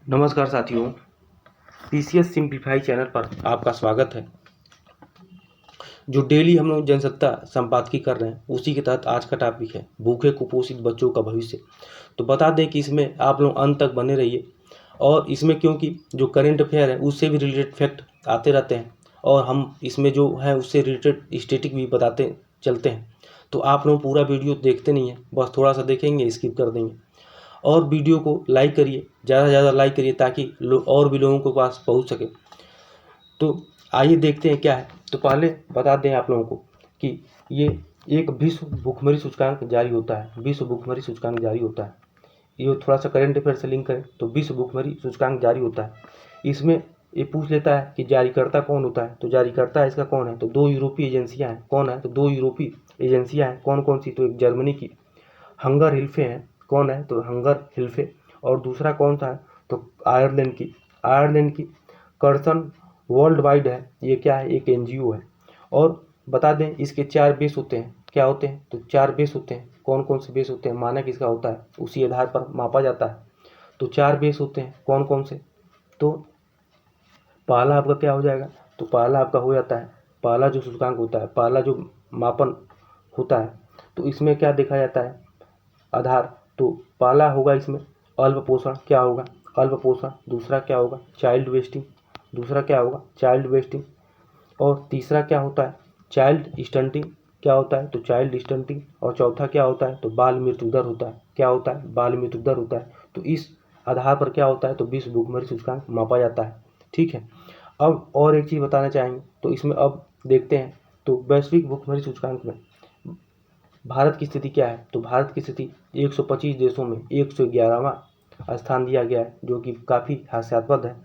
नमस्कार साथियों, PCS simplify channel पर आपका स्वागत है। जो डेली हम लोग जनसत्ता संपादकी कर रहे हैं उसी के तहत आज का टॉपिक है भूखे कुपोषित बच्चों का भविष्य। तो बता दें कि इसमें आप लोग अंत तक बने रहिए और इसमें क्योंकि जो करंट अफेयर है उससे भी रिलेटेड फैक्ट आते रहते हैं और हम इसमें जो है उससे रिलेटेड स्टैटिक भी बताते चलते हैं। तो आप लोग पूरा वीडियो देखते नहीं हैं, बस थोड़ा सा देखेंगे स्किप कर देंगे। और वीडियो को लाइक करिए, ज़्यादा से ज़्यादा लाइक करिए ताकि और भी लोगों के पास पहुंच सके। तो आइए देखते हैं क्या है। तो पहले बता दें आप लोगों को कि ये एक विश्व भूखमरी सूचकांक जारी होता है। विश्व भूखमरी सूचकांक जारी होता है, ये थोड़ा सा करंट अफेयर से लिंक करें तो विश्व भूखमरी सूचकांक जारी होता है। इसमें ये पूछ लेता है कि जारीकर्ता कौन होता है। तो जारीकर्ता इसका कौन है, तो दो यूरोपीय एजेंसियां हैं। कौन है, तो दो यूरोपीय एजेंसियां हैं। कौन कौन सी, तो एक जर्मनी की हंगर हिल्फे हैं। कौन है, तो हंगर हिल्फे। और दूसरा कौन सा है, तो आयरलैंड की कर्सन वर्ल्ड वाइड है। ये क्या है, एक एनजीओ है। और बता दें इसके 4 बेस होते हैं। क्या होते हैं, तो 4 बेस होते हैं। कौन कौन से बेस होते हैं, मानक इसका होता है, उसी आधार पर मापा जाता है। तो 4 बेस होते हैं। कौन कौन से, तो पहला आपका क्या हो जाएगा, तो पहला आपका हो जाता है, पहला जो सूचकांक होता है, पहला जो मापन होता है, तो इसमें क्या देखा जाता है, आधार। तो पहला होगा इसमें अल्प पोषण। क्या होगा, अल्प पोषण। दूसरा क्या होगा, चाइल्ड वेस्टिंग। दूसरा क्या होगा, चाइल्ड वेस्टिंग। और तीसरा क्या होता है, चाइल्ड स्टंटिंग। क्या होता है, तो चाइल्ड स्टंटिंग। और चौथा क्या होता है, तो बाल मृत्यु दर होता है। क्या होता है, बाल मृत्यु दर होता है। तो इस आधार पर क्या होता है, तो विश्व भूखमरी सूचकांक मापा जाता है। ठीक है। अब और एक चीज़ बताना चाहेंगे, तो इसमें अब देखते हैं तो वैश्विक भूखमरी सूचकांक में भारत की स्थिति क्या है। तो भारत की स्थिति 125 देशों में 111वां स्थान दिया गया है, जो कि काफ़ी हास्यास्पद है।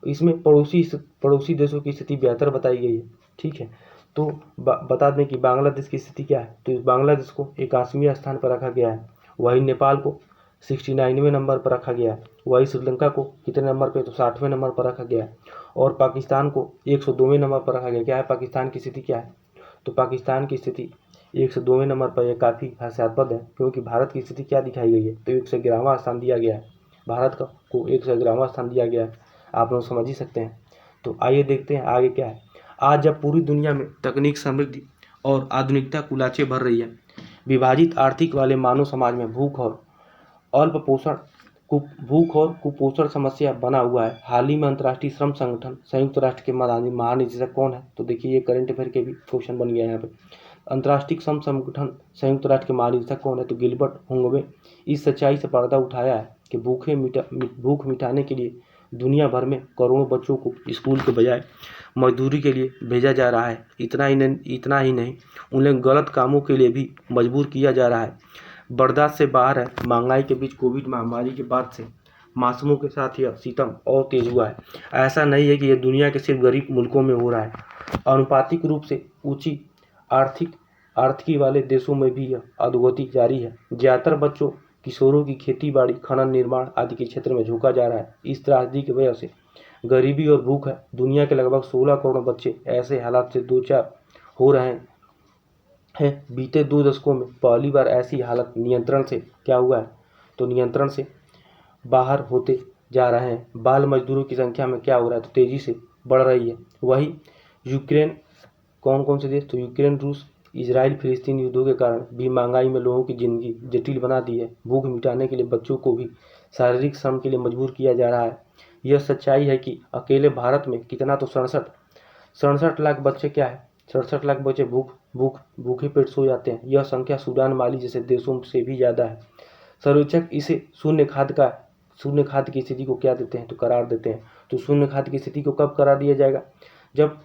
इसमें पड़ोसी देशों की स्थिति बेहतर बताई गई है। ठीक है। तो बता दें कि बांग्लादेश की स्थिति क्या है, तो बांग्लादेश को 81वें स्थान पर रखा गया है। वही नेपाल को 69वें नंबर पर रखा गया है। वही श्रीलंका को कितने नंबर पे, तो 60वें नंबर पर रखा गया है। और पाकिस्तान को 102वें नंबर पर रखा गया। क्या है, पाकिस्तान की स्थिति क्या है, तो पाकिस्तान की स्थिति 102वें नंबर पर। यह काफ़ी हास्यास्पद है क्योंकि भारत की स्थिति क्या दिखाई गई है, तो 111वां स्थान दिया गया है। भारत को 111वां स्थान दिया गया है, आप लोग समझ ही सकते हैं। तो आइए देखते हैं आगे क्या है। आज जब पूरी दुनिया में तकनीक समृद्धि और आधुनिकता कुलाचे भर रही है, विभाजित आर्थिक वाले मानव समाज में भूख और कुपोषण समस्या बना हुआ है। हाल ही में अंतर्राष्ट्रीय श्रम संगठन संयुक्त राष्ट्र के महानिदेशक कौन है, तो देखिए ये करंट अफेयर के भी क्वेश्चन बन गया है यहाँ पे। अंतर्राष्ट्रीय श्रम संगठन संयुक्त राष्ट्र के महानिदेशक कौन है, तो गिलबर्ट हुंगवे। इस सच्चाई से पर्दा उठाया है कि भूख मिटाने के लिए दुनिया भर में करोड़ों बच्चों को स्कूल के बजाय मजदूरी के लिए भेजा जा रहा है। इतना ही नहीं, उन्हें गलत कामों के लिए भी मजबूर किया जा रहा है। बर्दाश्त से बाहर है। महंगाई के बीच कोविड महामारी के बाद से मासूमों के साथ यह सितम और तेज हुआ है। ऐसा नहीं है कि यह दुनिया के सिर्फ गरीब मुल्कों में हो रहा है, अनुपातिक रूप से ऊंची आर्थिकी वाले देशों में भी यह अधोगति जारी है। ज़्यादातर बच्चों किशोरों की खेती बाड़ी, खनन, निर्माण आदि के क्षेत्र में झोंका जा रहा है। इस त्रासदी की वजह से गरीबी और भूख है। दुनिया के लगभग 16 करोड़ बच्चे ऐसे हालात से दो चार हो रहे हैं। बीते 2 दशकों में पहली बार ऐसी हालत नियंत्रण से क्या हुआ है, तो नियंत्रण से बाहर होते जा रहे हैं। बाल मजदूरों की संख्या में क्या हो रहा है, तो तेजी से बढ़ रही है। वही यूक्रेन, कौन कौन से देश, तो यूक्रेन, रूस, इजराइल, फिलिस्तीन युद्धों के कारण भी महंगाई में लोगों की ज़िंदगी जटिल बना दी है। भूख मिटाने के लिए बच्चों को भी शारीरिक श्रम के लिए मजबूर किया जा रहा है। यह सच्चाई है कि अकेले भारत में कितना, तो 67 लाख बच्चे क्या है, 67 लाख बच्चे भूखे पेट सो जाते हैं। यह संख्या सूडान, माली जैसे देशों से भी ज़्यादा है। सर्वेक्षक इसे शून्य खाद्य की स्थिति को क्या देते हैं, तो करार देते हैं। तो शून्य खाद्य की स्थिति को कब करार दिया जाएगा, जब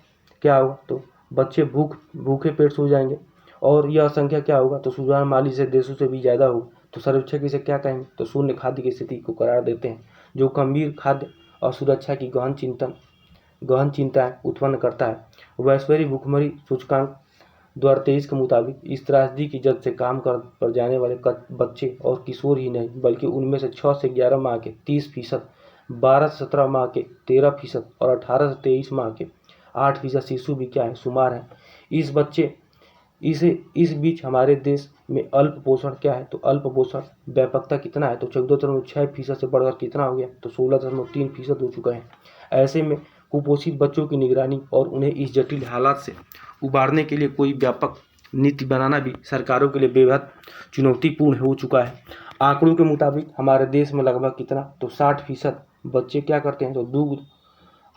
क्या होगा, तो बच्चे भूखे पेट सो जाएंगे और यह संख्या क्या होगा, तो सूडान, माली जैसे देशों से भी ज़्यादा होगा। तो सर्वेक्षक इसे क्या कहेंगे, तो शून्य खाद्य की स्थिति को करार देते हैं, जो गंभीर खाद्य और सुरक्षा की गहन चिंताएं उत्पन्न करता है। वैश्विक भूखमरी सूचकांक 2023 के मुताबिक इस त्रासदी की जद से काम पर जाने वाले बच्चे और किशोर ही नहीं, बल्कि उनमें से 6 से 11 माह के 30%, 12 से 17 माह के 13% और 18 से 23 माह के 8% शिशु भी क्या है, शुमार हैं। इस बीच हमारे देश में अल्प पोषण क्या है, तो अल्प पोषण व्यापकता कितना है, तो 14.6% से बढ़कर कितना हो गया, तो 16.3% हो चुका है। ऐसे में कुपोषित बच्चों की निगरानी और उन्हें इस जटिल हालात से उबारने के लिए कोई व्यापक नीति बनाना भी सरकारों के लिए बेहद चुनौतीपूर्ण हो चुका है। आंकड़ों के मुताबिक हमारे देश में लगभग कितना, तो 60% बच्चे क्या करते हैं, तो दूध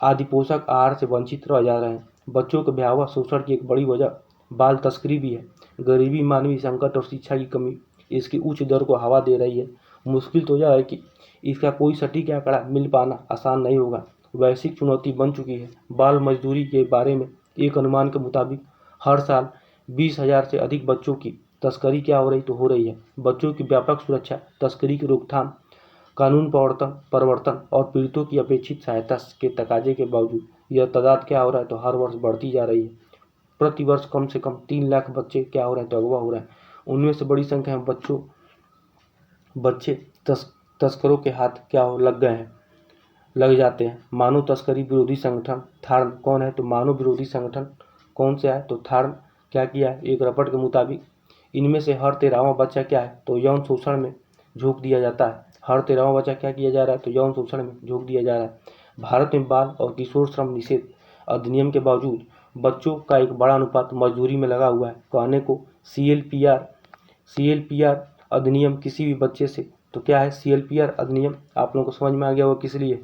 आदि पोषक आहार से वंचित रह जा रहे हैं। बच्चों के भयावह शोषण की एक बड़ी वजह बाल तस्करी भी है। गरीबी, मानवीय संकट और शिक्षा की कमी इसकी उच्च दर को हवा दे रही है। मुश्किल तो यह है कि इसका कोई सटीक आंकड़ा मिल पाना आसान नहीं होगा। वैश्विक चुनौती बन चुकी है। बाल मजदूरी के बारे में एक अनुमान के मुताबिक हर साल 20,000 से अधिक बच्चों की तस्करी क्या हो रही, तो हो रही है। बच्चों की व्यापक सुरक्षा, तस्करी की रोकथाम, कानून प्रवर्तन और पीड़ितों की अपेक्षित सहायता के तकाजे के बावजूद यह तादाद क्या हो रहा है, तो हर वर्ष बढ़ती जा रही है। प्रति वर्ष कम से कम 3 लाख बच्चे क्या हो रहे हैं, तो अगवा हो रहे हैं। उनमें से बड़ी संख्या में बच्चे तस्करों के हाथ क्या हो लग जाते हैं। मानव तस्करी विरोधी संगठन थार्न कौन है, तो मानव विरोधी संगठन कौन से है, तो थार्न क्या किया है, एक रिपोर्ट के मुताबिक इनमें से हर 13वां बच्चा क्या है, तो यौन शोषण में झोंक दिया जाता है। हर 13वां बच्चा क्या किया जा रहा है, तो यौन शोषण में झोंक दिया जा रहा है। भारत में बाल और किशोर श्रम निषेध अधिनियम के बावजूद बच्चों का एक बड़ा अनुपात मजदूरी में लगा हुआ है। कहने को सीएलपीआर अधिनियम किसी भी बच्चे से, तो क्या है सीएलपीआर अधिनियम, आप लोगों को समझ में आ गया होगा किस लिए।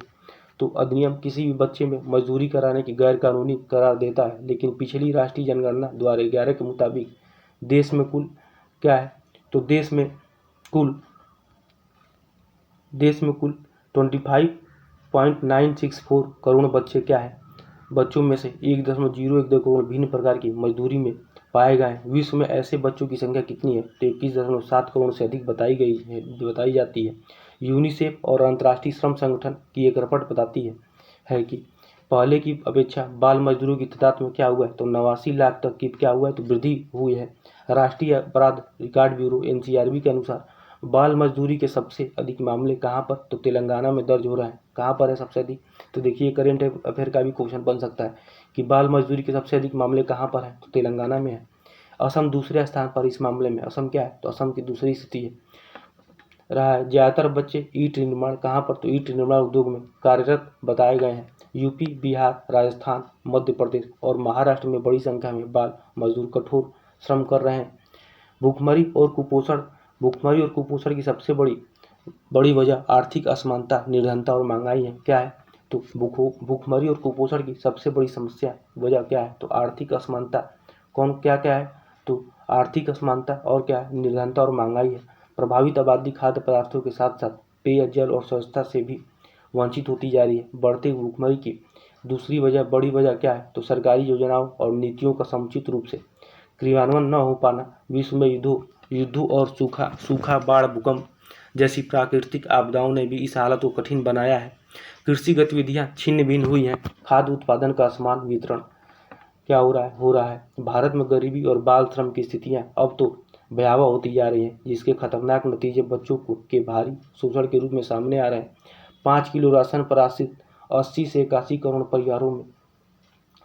तो अधिनियम किसी भी बच्चे में मजदूरी कराने की गैर कानूनी करार देता है। लेकिन पिछली राष्ट्रीय जनगणना 2011 के मुताबिक देश में कुल क्या है, तो देश में कुल 25.964 करोड़ बच्चे क्या है, बच्चों में से 1.012 करोड़ भिन्न प्रकार की मजदूरी में पाए गए हैं। विश्व में ऐसे बच्चों की संख्या कितनी है, तो 21.7 करोड़ से अधिक बताई जाती है। यूनिसेफ और अंतर्राष्ट्रीय श्रम संगठन की एक रिपोर्ट बताती है कि पहले की अपेक्षा बाल मजदूरों की तादाद में क्या हुआ है, तो 89 लाख तक की क्या हुआ है, तो वृद्धि हुई है। राष्ट्रीय अपराध रिकॉर्ड ब्यूरो एनसीआरबी के अनुसार बाल मजदूरी के सबसे अधिक मामले कहाँ पर, तो तेलंगाना में दर्ज हो रहा है। कहाँ पर है सबसे अधिक, तो देखिए करेंट अफेयर का भी क्वेश्चन बन सकता है कि बाल मजदूरी के सबसे अधिक मामले कहाँ पर है, तो तेलंगाना में है। असम दूसरे स्थान पर इस मामले में, असम क्या है, तो असम की दूसरी स्थिति है रहा है। ज़्यादातर बच्चे ईंट निर्माण कहाँ पर, तो ईंट निर्माण उद्योग में कार्यरत बताए गए हैं। यूपी, बिहार, राजस्थान, मध्य प्रदेश और महाराष्ट्र में बड़ी संख्या में बाल मजदूर कठोर श्रम कर रहे हैं। भूखमरी और कुपोषण की सबसे बड़ी वजह आर्थिक असमानता, निर्धनता और महंगाई है। क्या है, तो भूखमरी और कुपोषण की सबसे बड़ी समस्या वजह क्या है, तो आर्थिक असमानता। क्या है, तो आर्थिक असमानता और क्या है, निर्धनता और महंगाई है। प्रभावित आबादी खाद्य पदार्थों के साथ साथ पेय जल और स्वच्छता से भी वंचित होती जा रही है। बढ़ते भूखमरी की दूसरी बड़ी वजह क्या है, तो सरकारी योजनाओं और नीतियों का समुचित रूप से क्रियान्वयन न हो पाना। विश्व में युद्धों और सूखा, बाढ़, भूकंप जैसी प्राकृतिक आपदाओं ने भी इस हालत को कठिन बनाया है। कृषि गतिविधियां छिन्न भिन्न हुई हैं। खाद्य उत्पादन का असमान वितरण क्या हो रहा है। भारत में गरीबी और बाल श्रम की स्थितियां अब तो भयावह होती जा रही हैं, जिसके खतरनाक नतीजे बच्चों के भारी शोषण के रूप में सामने आ रहे हैं। 5 किलो राशन पर आश्रित 80 से 81 करोड़ परिवारों में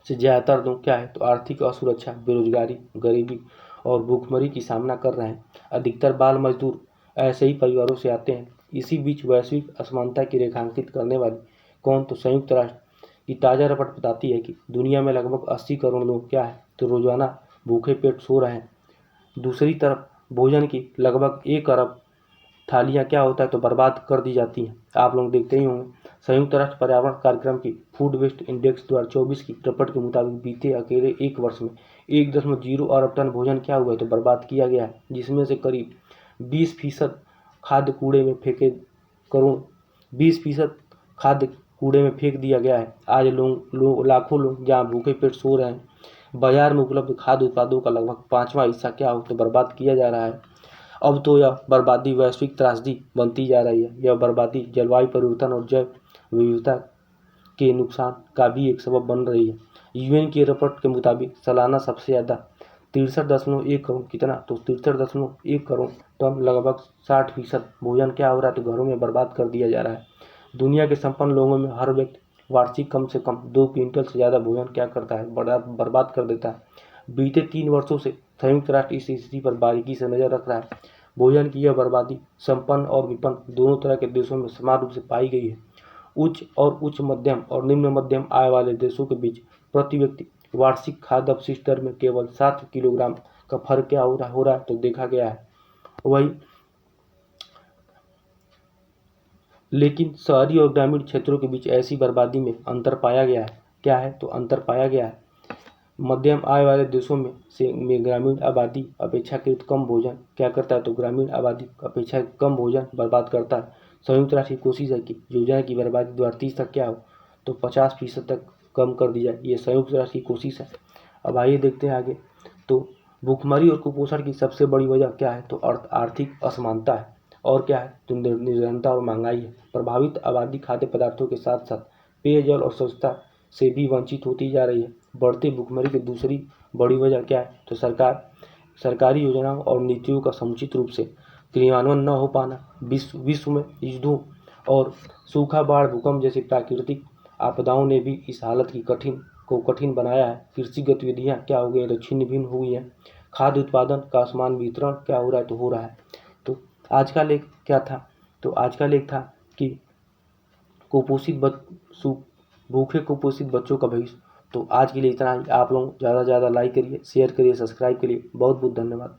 से ज़्यादातर लोग क्या है, तो आर्थिक असुरक्षा, बेरोजगारी, गरीबी और भूखमरी की सामना कर रहे हैं। अधिकतर बाल मजदूर ऐसे ही परिवारों से आते हैं। इसी बीच वैश्विक असमानता की रेखांकित करने वाली कौन, तो संयुक्त राष्ट्र की ताज़ा रिपोर्ट बताती है कि दुनिया में लगभग 80 करोड़ लोग क्या है, तो रोजाना भूखे पेट सो रहे हैं। दूसरी तरफ भोजन की लगभग 1 अरब थालियाँ क्या होता है, तो बर्बाद कर दी जाती हैं। आप लोग देखते ही होंगे। संयुक्त राष्ट्र पर्यावरण कार्यक्रम की फूड वेस्ट इंडेक्स 2024 की रिपोर्ट के मुताबिक बीते अकेले 1 वर्ष में 1.0 अरब टन भोजन क्या हुआ है, तो बर्बाद किया गया है, जिसमें से करीब 20% खाद्य कूड़े में 20% खाद्य कूड़े में फेंक दिया गया है। आज लाखों लोग जहाँ भूखे पेट सो रहे हैं, बाजार में उपलब्ध खाद्य उत्पादों का लगभग 5वां हिस्सा क्या हो, तो बर्बाद किया जा रहा है। अब तो यह बर्बादी वैश्विक त्रासदी बनती जा रही है। यह बर्बादी जलवायु परिवर्तन और जैव विविधता के नुकसान का भी एक सबब बन रही है। यूएन की रिपोर्ट के मुताबिक सालाना सबसे ज़्यादा 63.1 करोड़ कितना, तो 63.1 करोड़ टन लगभग 60% भोजन क्या हो रहा है, तो घरों में बर्बाद कर दिया जा रहा है। दुनिया के संपन्न लोगों में हर व्यक्ति वार्षिक कम से कम 2 क्विंटल से ज़्यादा भोजन क्या करता है, बर्बाद कर देता है। बीते 3 वर्षों से संयुक्त राष्ट्र इस स्थिति पर बारीकी से नजर रख रहा है। भोजन की यह बर्बादी संपन्न और विपन्न दोनों तरह के देशों में समान रूप से पाई गई है। उच्च मध्यम और निम्न मध्यम आय वाले देशों के बीच प्रति व्यक्ति वार्षिक खाद्य अपशिष्ट दर में केवल 7 किलोग्राम का फर्क क्या हो रहा है तो देखा गया है। वही लेकिन शहरी और ग्रामीण क्षेत्रों के बीच ऐसी बर्बादी में अंतर पाया गया है। क्या है तो अंतर पाया गया है। मध्यम आय वाले देशों में ग्रामीण आबादी अपेक्षाकृत कम भोजन क्या करता है तो ग्रामीण आबादी अपेक्षा कम भोजन बर्बाद करता है। संयुक्त राष्ट्र की कोशिश है कि योजना की बर्बादी 2030 तक क्या हो तो 50% तक कम कर दी जाए। ये संयुक्त राष्ट्र की कोशिश है। अब आइए देखते हैं आगे। तो भूखमरी और कुपोषण की सबसे बड़ी वजह क्या है तो आर्थिक असमानता है। और क्या है तो निर्धनता और महंगाई है। प्रभावित आबादी खाद्य पदार्थों के साथ साथ पेयजल और स्वच्छता से भी वंचित होती जा रही है। बढ़ती भूखमरी की दूसरी बड़ी वजह क्या है तो सरकारी योजनाओं और नीतियों का समुचित रूप से क्रियान्वयन न हो पाना। विश्व में युद्धों और सूखा, बाढ़, भूकंप जैसी प्राकृतिक आपदाओं ने भी इस हालत की कठिन बनाया है। कृषि गतिविधियां क्या हो गई तो छिन्न भिन्न हो गई हैं। खाद्य उत्पादन का असमान वितरण क्या हो रहा है तो हो रहा है। तो आज का लेख क्या था तो आज का लेख था कि भूखे कुपोषित बच्चों का भविष्य। तो आज के लिए इतना ही। आप लोग ज़्यादा से ज़्यादा लाइक करिए, शेयर करिए, सब्सक्राइब करिए। बहुत बहुत धन्यवाद।